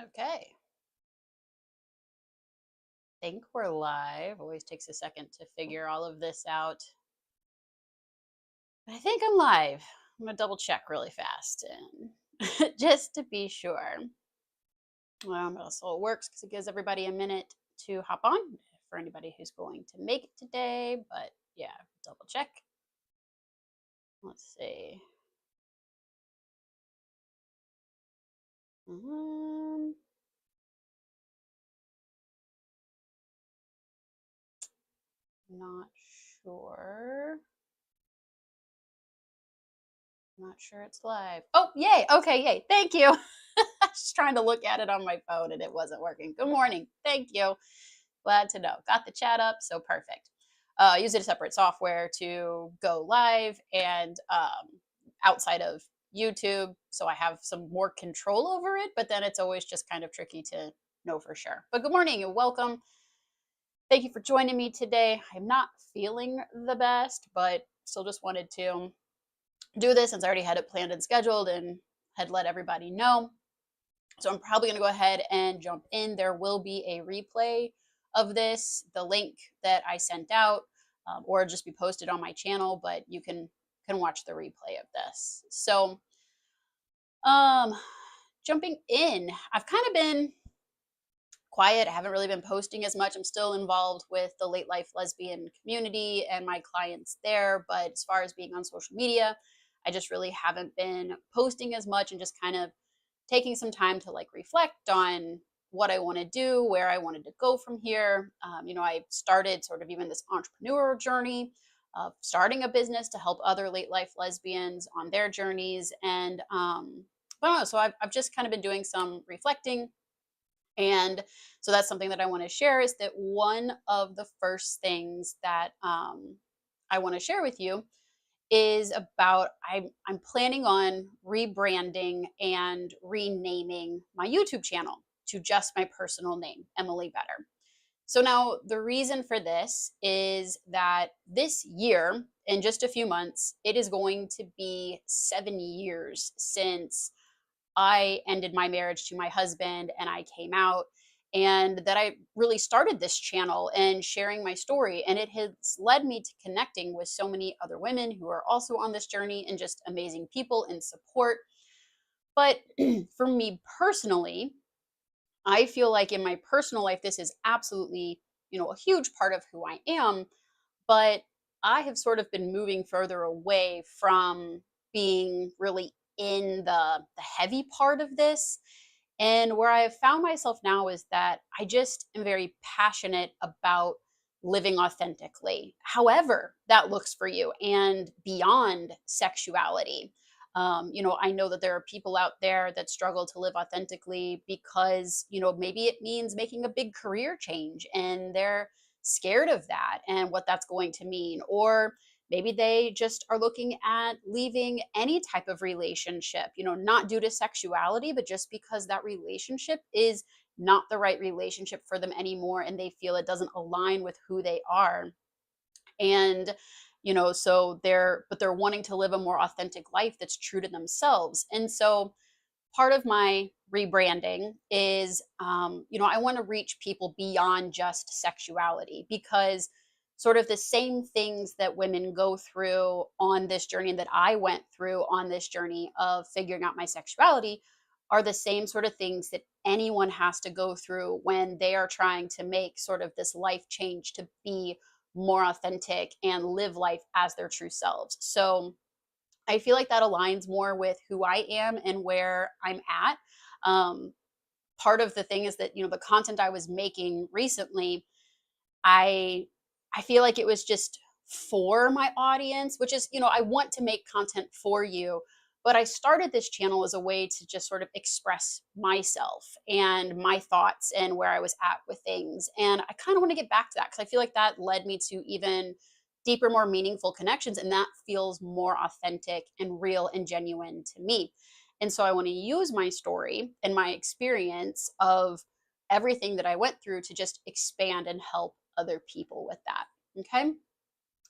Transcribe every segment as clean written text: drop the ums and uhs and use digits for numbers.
Okay, think we're live. Always takes a second to figure all of this out. But I think I'm live. I'm gonna double check really fast and just to be sure. So it works because it gives everybody a minute to hop on for anybody who's going to make it today. But yeah, double check. Let's see. Um, not sure. Not sure it's live. Oh, yay. Okay, yay. Thank you. I was trying to look at it on my phone and it wasn't working. Good morning. Thank you. Glad to know. Got the chat up, so perfect. Use it a separate software to go live and outside of YouTube, so I have some more control over it. But then it's always just kind of tricky to know for sure. But good morning and welcome. Thank you for joining me today. I'm not feeling the best, but still just wanted to do this since I already had it planned and scheduled and had let everybody know. So I'm probably going to go ahead and jump in. There will be a replay of this, the link that I sent out, or just be posted on my channel. But you can watch the replay of this. So, um, jumping in, I've kind of been quiet. I haven't really been posting as much. I'm still involved with the late life lesbian community and my clients there. But as far as being on social media, I just really haven't been posting as much and just kind of taking some time to like reflect on what I want to do, where I wanted to go from here. I started sort of even this entrepreneurial journey of starting a business to help other late life lesbians on their journeys. And I don't know, so I've just kind of been doing some reflecting. And so that's something that I want to share is that one of the first things that I want to share with you is about I'm planning on rebranding and renaming my YouTube channel to just my personal name, Emily Better. So now the reason for this is that this year, in just a few months, it is going to be 7 years since I ended my marriage to my husband and I came out, and that I really started this channel and sharing my story. And it has led me to connecting with so many other women who are also on this journey and just amazing people and support. But for me personally, I feel like in my personal life, this is absolutely, a huge part of who I am. But I have sort of been moving further away from being really in the heavy part of this. And where I have found myself now is that I just am very passionate about living authentically, however that looks for you and beyond sexuality. I know that there are people out there that struggle to live authentically because, maybe it means making a big career change and they're scared of that and what that's going to mean. Or maybe they just are looking at leaving any type of relationship, not due to sexuality, but just because that relationship is not the right relationship for them anymore and they feel it doesn't align with who they are. And so they're wanting to live a more authentic life that's true to themselves. And so part of my rebranding is I want to reach people beyond just sexuality, because sort of the same things that women go through on this journey that I went through on this journey of figuring out my sexuality are the same sort of things that anyone has to go through when they are trying to make sort of this life change to be more authentic and live life as their true selves. So I feel like that aligns more with who I am and where I'm at. Um, Part of the thing is that the content I was making recently, I I feel like it was just for my audience, which is, I want to make content for you, but I started this channel as a way to just sort of express myself and my thoughts and where I was at with things. And I kind of want to get back to that because I feel like that led me to even deeper, more meaningful connections. And that feels more authentic and real and genuine to me. And so I want to use my story and my experience of everything that I went through to just expand and help other people with that. Okay.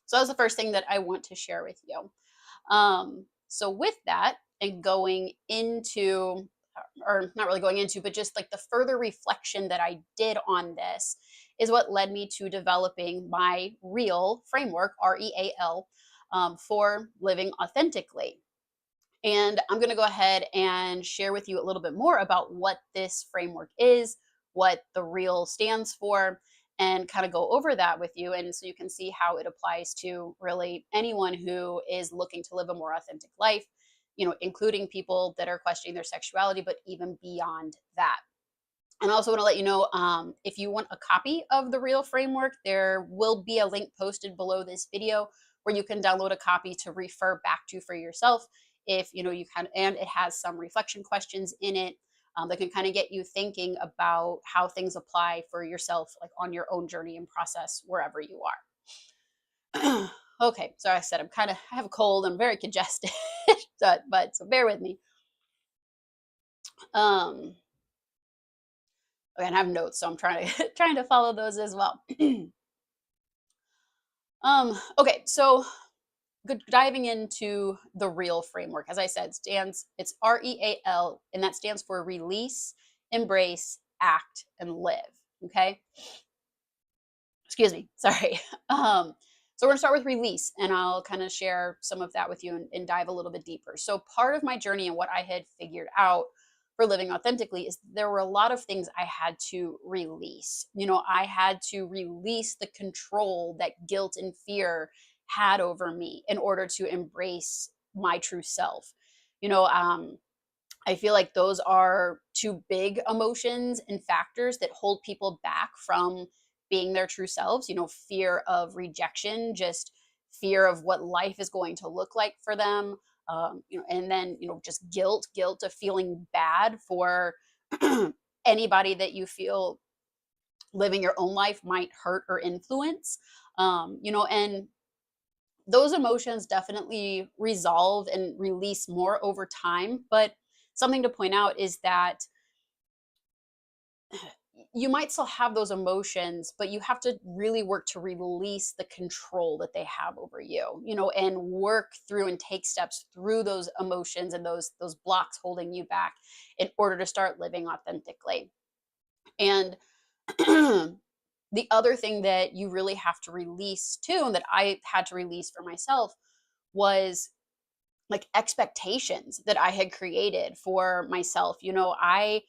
So that's the first thing that I want to share with you. So with that, and going into or not really going into, but just like the further reflection that I did on this is what led me to developing my real framework, REAL, for living authentically. And I'm going to go ahead and share with you a little bit more about what this framework is, what the real stands for, and kind of go over that with you. And so you can see how it applies to really anyone who is looking to live a more authentic life, including people that are questioning their sexuality, but even beyond that. And I also want to let you know, if you want a copy of the Real Framework, there will be a link posted below this video where you can download a copy to refer back to for yourself. If you kind of, and it has some reflection questions in it that can kind of get you thinking about how things apply for yourself, like on your own journey and process wherever you are. Okay, so I said I have a cold. I'm very congested, but so bear with me. Um, Okay, and I have notes, so I'm trying to trying to follow those as well. Okay, so good diving into the real framework. As I said, it's REAL, and that stands for release, embrace, act, and live. Okay. Excuse me. Sorry. So we're gonna start with release, and I'll kind of share some of that with you and dive a little bit deeper. So part of my journey and what I had figured out for living authentically is there were a lot of things I had to release. I had to release the control that guilt and fear had over me in order to embrace my true self. You know, I feel like those are two big emotions and factors that hold people back from being their true selves. Fear of rejection, just fear of what life is going to look like for them. And then, just guilt of feeling bad for anybody that you feel living your own life might hurt or influence. And those emotions definitely resolve and release more over time. But something to point out is that you might still have those emotions, but you have to really work to release the control that they have over you, and work through and take steps through those emotions and those blocks holding you back in order to start living authentically. And the other thing that you really have to release too, and that I had to release for myself, was like expectations that I had created for myself. I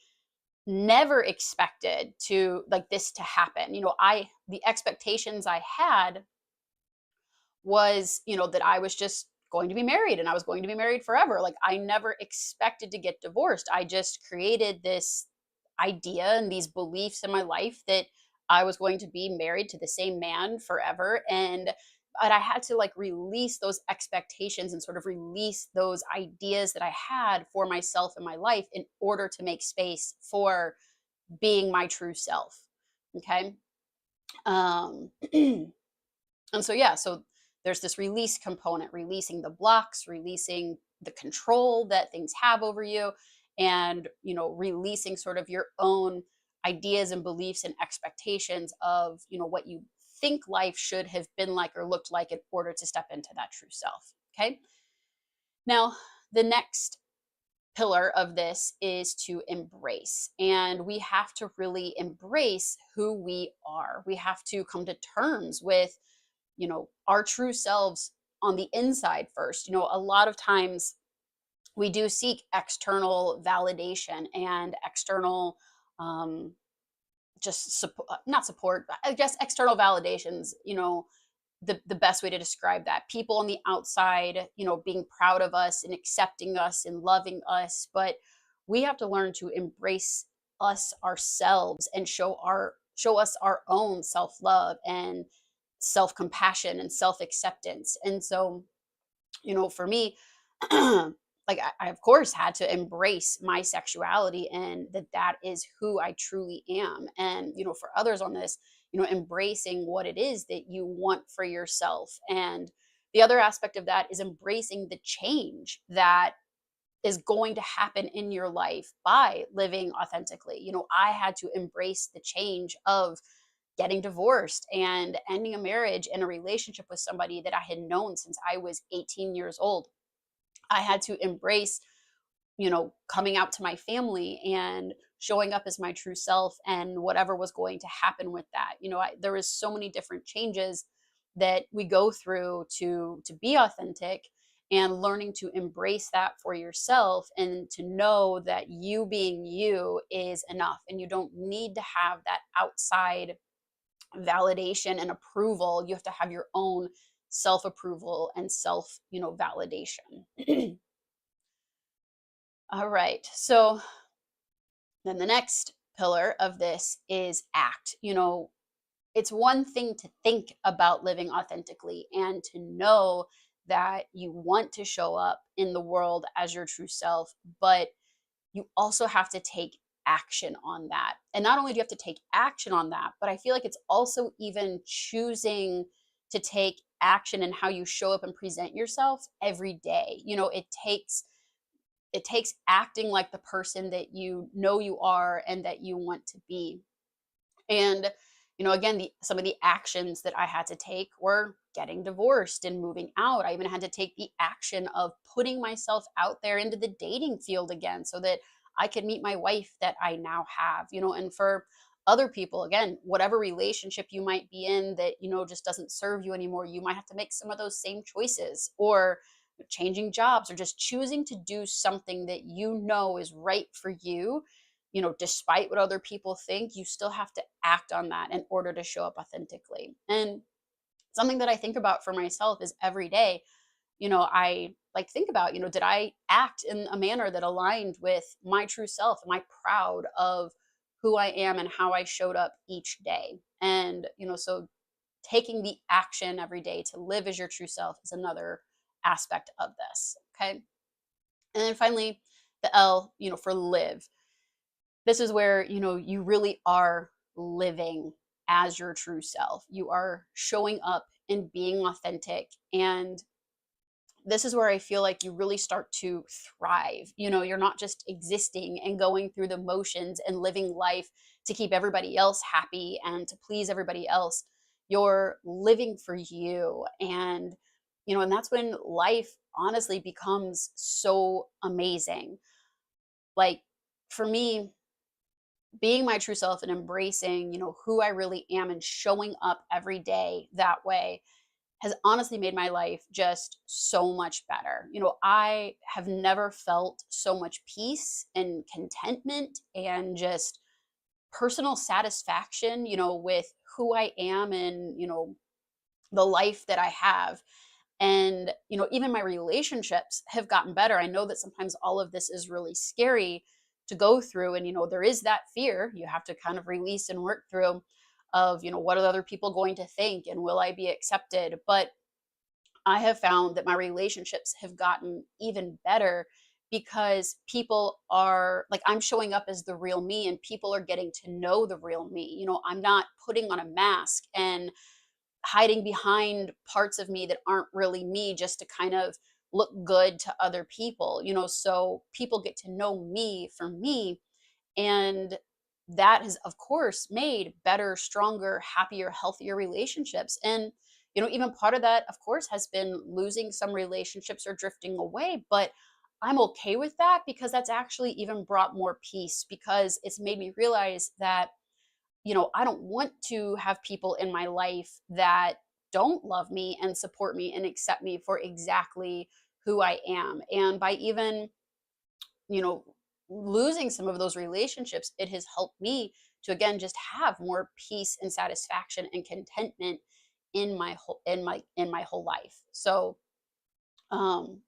never expected to like this to happen. The expectations I had was, that I was just going to be married and I was going to be married forever. Like I never expected to get divorced. I just created this idea and these beliefs in my life that I was going to be married to the same man forever. But I had to like release those expectations and sort of release those ideas that I had for myself in my life in order to make space for being my true self. Okay. Um, and so, yeah, so there's this release component, releasing the blocks, releasing the control that things have over you, and, releasing sort of your own ideas and beliefs and expectations of, what you think life should have been like or looked like in order to step into that true self. Okay. Now, the next pillar of this is to embrace. And we have to really embrace who we are. We have to come to terms with, our true selves on the inside first. A lot of times we do seek external validation and external, just support, not support, but I guess external validations, the best way to describe that. People on the outside, being proud of us and accepting us and loving us, but we have to learn to embrace us ourselves and show us our own self-love and self-compassion and self-acceptance. And so, for me, like I of course had to embrace my sexuality and that is who I truly am. And for others on this, embracing what it is that you want for yourself. And the other aspect of that is embracing the change that is going to happen in your life by living authentically. I had to embrace the change of getting divorced and ending a marriage and a relationship with somebody that I had known since I was 18 years old. I had to embrace coming out to my family and showing up as my true self and whatever was going to happen with that. There was so many different changes that we go through to be authentic, and learning to embrace that for yourself and to know that you being you is enough, and you don't need to have that outside validation and approval. You have to have your own self approval and self validation. All right, so then the next pillar of this is act. It's one thing to think about living authentically and to know that you want to show up in the world as your true self, but you also have to take action on that. And not only do you have to take action on that, but I feel like it's also even choosing to take action in how you show up and present yourself every day. It takes acting like the person that you know you are and that you want to be. And again, some of the actions that I had to take were getting divorced and moving out. I even had to take the action of putting myself out there into the dating field again so that I could meet my wife that I now have. And for other people, again, whatever relationship you might be in that just doesn't serve you anymore, you might have to make some of those same choices, or changing jobs, or just choosing to do something that is right for you. Despite what other people think, you still have to act on that in order to show up authentically. And something that I think about for myself is every day, I like think about, did I act in a manner that aligned with my true self? Am I proud of who I am and how I showed up each day? And, so taking the action every day to live as your true self is another aspect of this. Okay. And then finally, the L, for live. This is where, you really are living as your true self. You are showing up and being authentic. And this is where I feel like you really start to thrive. You're not just existing and going through the motions and living life to keep everybody else happy and to please everybody else. You're living for you. And that's when life honestly becomes so amazing. Like, for me, being my true self and embracing, who I really am and showing up every day that way has honestly made my life just so much better. I have never felt so much peace and contentment and just personal satisfaction, with who I am and, the life that I have. And even my relationships have gotten better. I know that sometimes all of this is really scary to go through, and there is that fear you have to kind of release and work through, of what are other people going to think, and will I be accepted? But I have found that my relationships have gotten even better because people are like, I'm showing up as the real me, and people are getting to know the real me. I'm not putting on a mask and hiding behind parts of me that aren't really me just to kind of look good to other people. So people get to know me for me. And that has, of course, made better, stronger, happier, healthier relationships. And even part of that, of course, has been losing some relationships or drifting away, but I'm okay with that because that's actually even brought more peace, because it's made me realize that I don't want to have people in my life that don't love me and support me and accept me for exactly who I am. And by even, you know, losing some of those relationships, it has helped me to again just have more peace and satisfaction and contentment in my whole life. So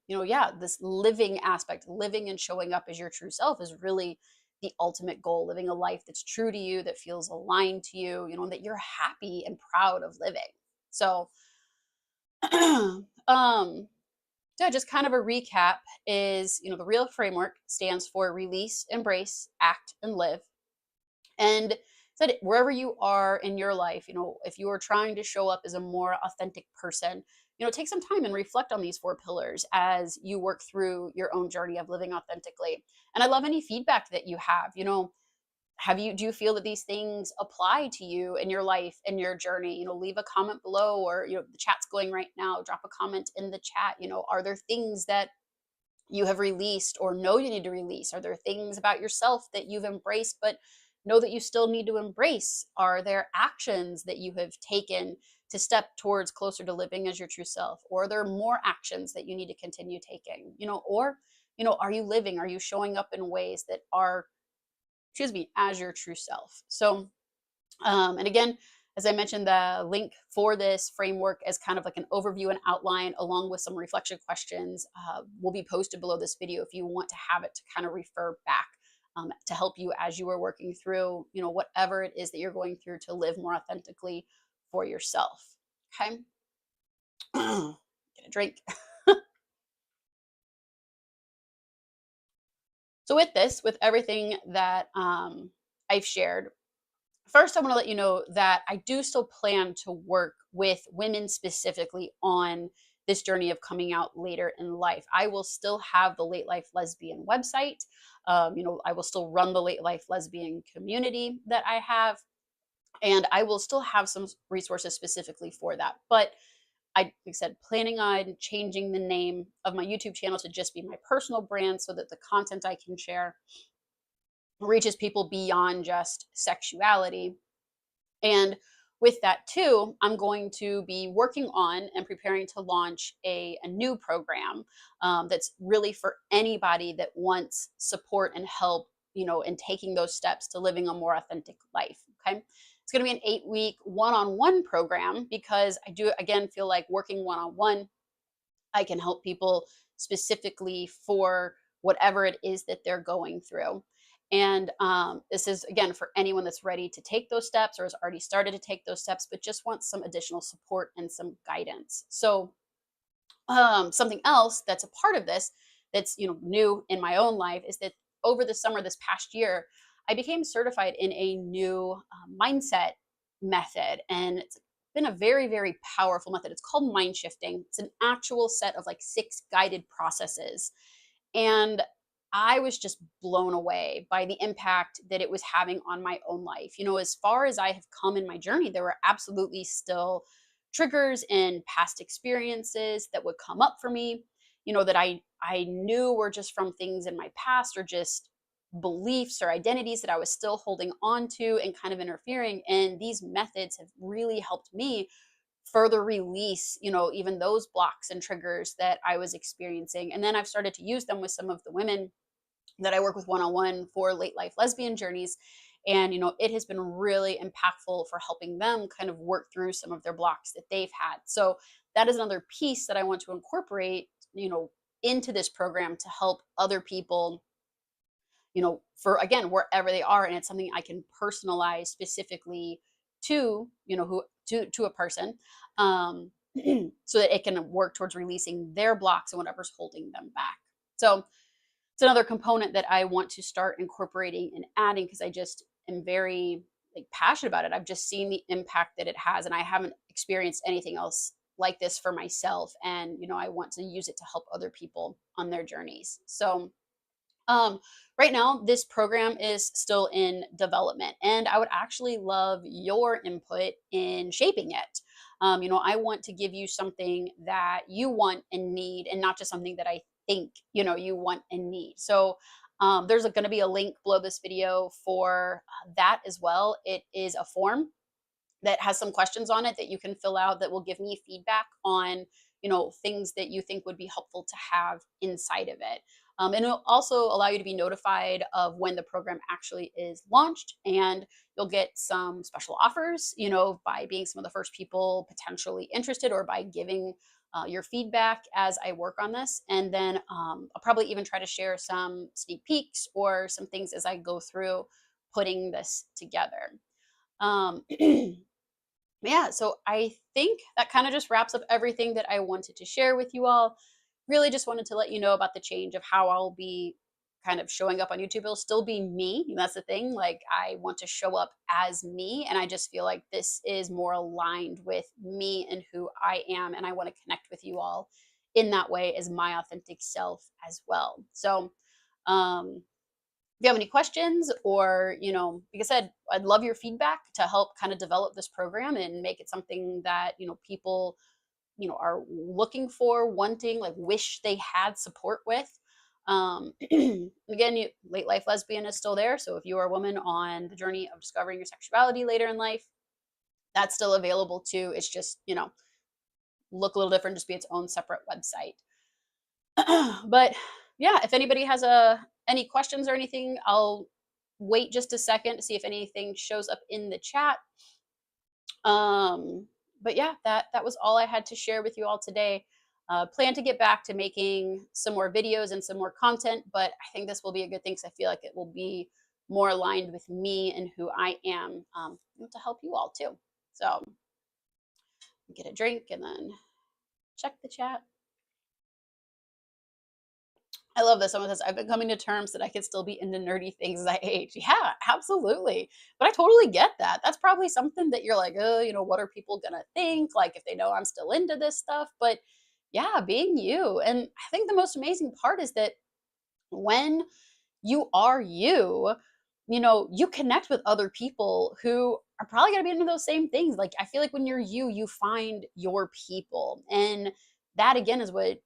yeah, this living aspect, living and showing up as your true self, is really the ultimate goal. Living a life that's true to you, that feels aligned to you, that you're happy and proud of living. So um yeah, just kind of a recap is, the real framework stands for release, embrace, act, and live. And said wherever you are in your life, if you are trying to show up as a more authentic person, take some time and reflect on these four pillars as you work through your own journey of living authentically. And I love any feedback that you have. Do you feel that these things apply to you in your life and your journey? Leave a comment below, or the chat's going right now, drop a comment in the chat. Are there things that you have released or know you need to release? Are there things about yourself that you've embraced but know that you still need to embrace? Are there actions that you have taken to step towards closer to living as your true self? Or are there more actions that you need to continue taking? Or, are you living? Are you showing up in ways that are, excuse me, as your true self? So, and again, as I mentioned, the link for this framework as kind of like an overview and outline, along with some reflection questions, will be posted below this video if you want to have it to kind of refer back, to help you as you are working through, whatever it is that you're going through to live more authentically for yourself. Okay. Get a drink. So with everything that I've shared, first, I want to let you know that I do still plan to work with women specifically on this journey of coming out later in life. I will still have the Late Life Lesbian website. I will still run the Late Life Lesbian community that I have, and I will still have some resources specifically for that. But like I said, planning on changing the name of my YouTube channel to just be my personal brand so that the content I can share reaches people beyond just sexuality. And with that too, I'm going to be working on and preparing to launch a new program, that's really for anybody that wants support and help, in taking those steps to living a more authentic life. Okay. It's going to be an 8-week one-on-one program because I do, again, feel like working one-on-one, I can help people specifically for whatever it is that they're going through. And this is, again, for anyone that's ready to take those steps or has already started to take those steps, but just wants some additional support and some guidance. So, something else that's a part of this that's new in my own life is that over the summer this past year, I became certified in a new mindset method, and it's been a very, very powerful method. It's called mind shifting. It's an actual set of like 6 guided processes, and I was just blown away by the impact that it was having on my own life. As far as I have come in my journey, there were absolutely still triggers and past experiences that would come up for me, that I knew were just from things in my past or just beliefs or identities that I was still holding on to and kind of interfering. And these methods have really helped me further release, even those blocks and triggers that I was experiencing. And then I've started to use them with some of the women that I work with one-on-one for late life lesbian journeys. And, it has been really impactful for helping them kind of work through some of their blocks that they've had. So that is another piece that I want to incorporate, into this program to help other people, for again, wherever they are. And it's something I can personalize specifically to, who to a person, so that it can work towards releasing their blocks and whatever's holding them back. So it's another component that I want to start incorporating and adding because I just am very passionate about it. I've just seen the impact that it has, and I haven't experienced anything else like this for myself. And I want to use it to help other people on their journeys. So right now, this program is still in development, and I would actually love your input in shaping it. I want to give you something that you want and need, and not just something that I think you want and need. So there's going to be a link below this video for that as well. It is a form that has some questions on it that you can fill out that will give me feedback on things that you think would be helpful to have inside of it. And it'll also allow you to be notified of when the program actually is launched, and you'll get some special offers, by being some of the first people potentially interested, or by giving your feedback as I work on this. And then I'll probably even try to share some sneak peeks or some things as I go through putting this together. Um, yeah, so I think that kind of just wraps up everything that I wanted to share with you all. Really just wanted to let you know about the change of how I'll be kind of showing up on YouTube. It'll still be me. And that's the thing. Like, I want to show up as me. And I just feel like this is more aligned with me and who I am. And I want to connect with you all in that way as my authentic self as well. So, if you have any questions, or, like I said, I'd love your feedback to help kind of develop this program and make it something that, people, are looking for, wanting, like wish they had support with. Again, late life lesbian is still there. So if you are a woman on the journey of discovering your sexuality later in life, that's still available too. It's just, look a little different, just be its own separate website. But yeah, if anybody has any questions or anything, I'll wait just a second to see if anything shows up in the chat. But yeah, that was all I had to share with you all today. Plan to get back to making some more videos and some more content, but I think this will be a good thing because I feel like it will be more aligned with me and who I am, to help you all too. So get a drink and then check the chat. I love this. Someone says, I've been coming to terms that I could still be into nerdy things as I age. Yeah, absolutely. But I totally get that. That's probably something that you're like, oh, what are people going to think? Like if they know I'm still into this stuff. But yeah, being you. And I think the most amazing part is that when you are you, you connect with other people who are probably going to be into those same things. Like I feel like when you're you, you find your people. And that again is what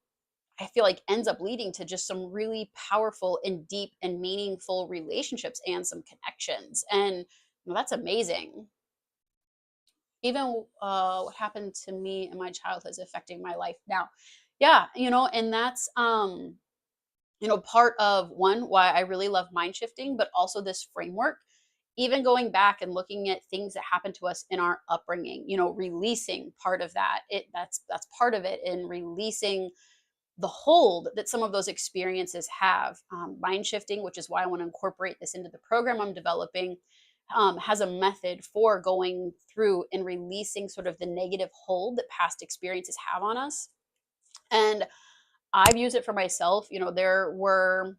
I feel like ends up leading to just some really powerful and deep and meaningful relationships and some connections. And that's amazing. Even what happened to me in my childhood is affecting my life now. Yeah, and that's part of one why I really love mind shifting, but also this framework. Even going back and looking at things that happened to us in our upbringing, releasing part of that. That's part of it in releasing the hold that some of those experiences have. Mind shifting, which is why I want to incorporate this into the program I'm developing, has a method for going through and releasing sort of the negative hold that past experiences have on us. And I've used it for myself. There were,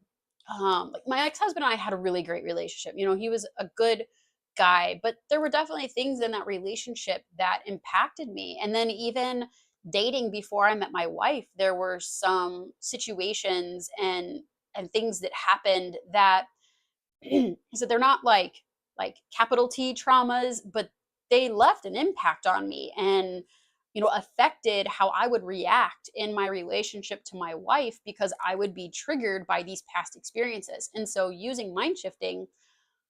like my ex husband and I had a really great relationship. He was a good guy, but there were definitely things in that relationship that impacted me. And then even dating before I met my wife, there were some situations and things that happened that so they're not like capital T traumas, but they left an impact on me and affected how I would react in my relationship to my wife because I would be triggered by these past experiences. And so using mind shifting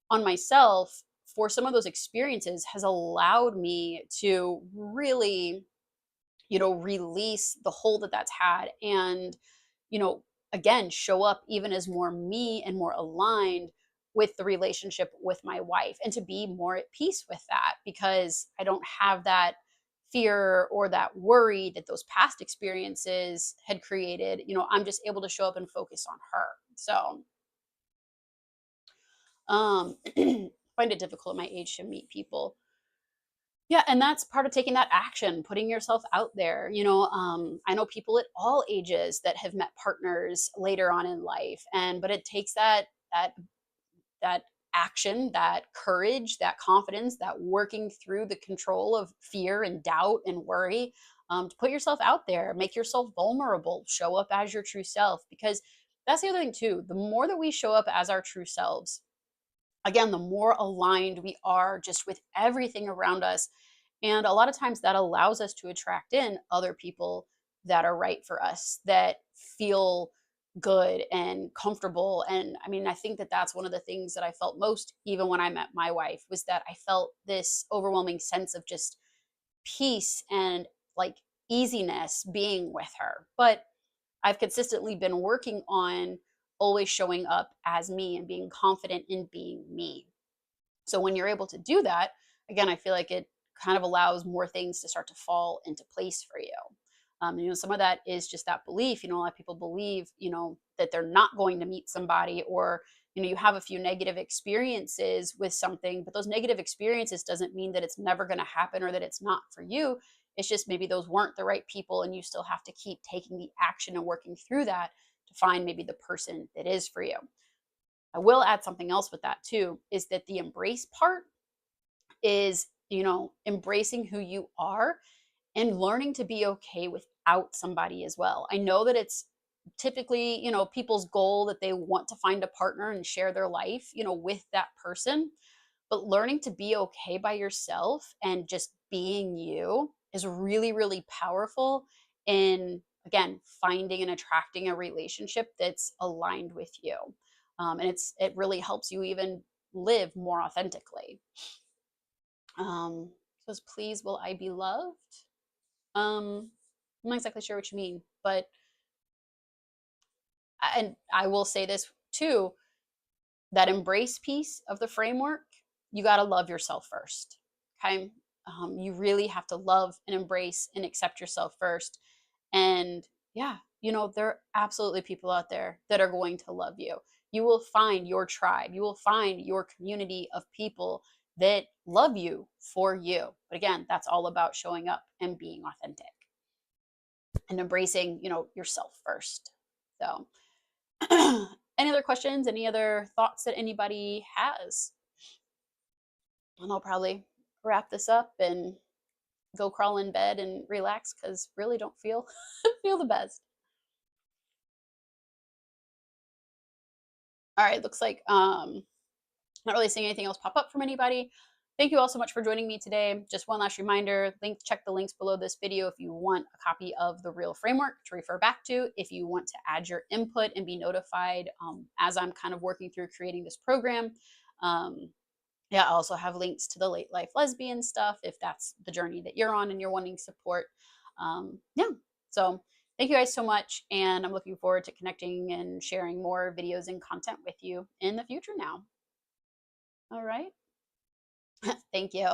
on myself for some of those experiences has allowed me to really release the hold that that's had and, you know, again, show up even as more me and more aligned with the relationship with my wife and to be more at peace with that because I don't have that fear or that worry that those past experiences had created. I'm just able to show up and focus on her. So, find it difficult at my age to meet people. Yeah, and that's part of taking that action, putting yourself out there. I know people at all ages that have met partners later on in life, and but it takes that action, that courage, that confidence, that working through the control of fear and doubt and worry, to put yourself out there, make yourself vulnerable, show up as your true self. Because that's the other thing too. The more that we show up as our true selves, again, the more aligned we are just with everything around us. And a lot of times that allows us to attract in other people that are right for us, that feel good and comfortable. And I mean, I think that that's one of the things that I felt most, even when I met my wife, was that I felt this overwhelming sense of just peace and like easiness being with her. But I've consistently been working on always showing up as me and being confident in being me. So when you're able to do that, again, I feel like it kind of allows more things to start to fall into place for you. Some of that is just that belief. A lot of people believe, that they're not going to meet somebody, or you have a few negative experiences with something, but those negative experiences doesn't mean that it's never going to happen or that it's not for you. It's just maybe those weren't the right people, and you still have to keep taking the action and working through that to find maybe the person that is for you. I will add something else with that too, is that the embrace part is, embracing who you are and learning to be okay without somebody as well. I know that it's typically, people's goal that they want to find a partner and share their life, with that person, but learning to be okay by yourself and just being you is really, really powerful in again, finding and attracting a relationship that's aligned with you. And it really helps you even live more authentically. Says, please, will I be loved? I'm not exactly sure what you mean, but and I will say this too, that embrace piece of the framework, you got to love yourself first. Okay. You really have to love and embrace and accept yourself first. And yeah, there are absolutely people out there that are going to love you. You will find your tribe, you will find your community of people that love you for you. But again, that's all about showing up and being authentic and embracing, yourself first. So, any other questions? Any other thoughts that anybody has? And I'll probably wrap this up and go crawl in bed and relax because really don't feel feel the best. All right, looks like not really seeing anything else pop up from anybody. Thank you all so much for joining me today. Just one last reminder, check the links below this video if you want a copy of the R.E.A.L framework to refer back to, if you want to add your input and be notified as I'm kind of working through creating this program. Yeah, I also have links to the late life lesbian stuff if that's the journey that you're on and you're wanting support. Yeah, so thank you guys so much. And I'm looking forward to connecting and sharing more videos and content with you in the future now. All right. Thank you.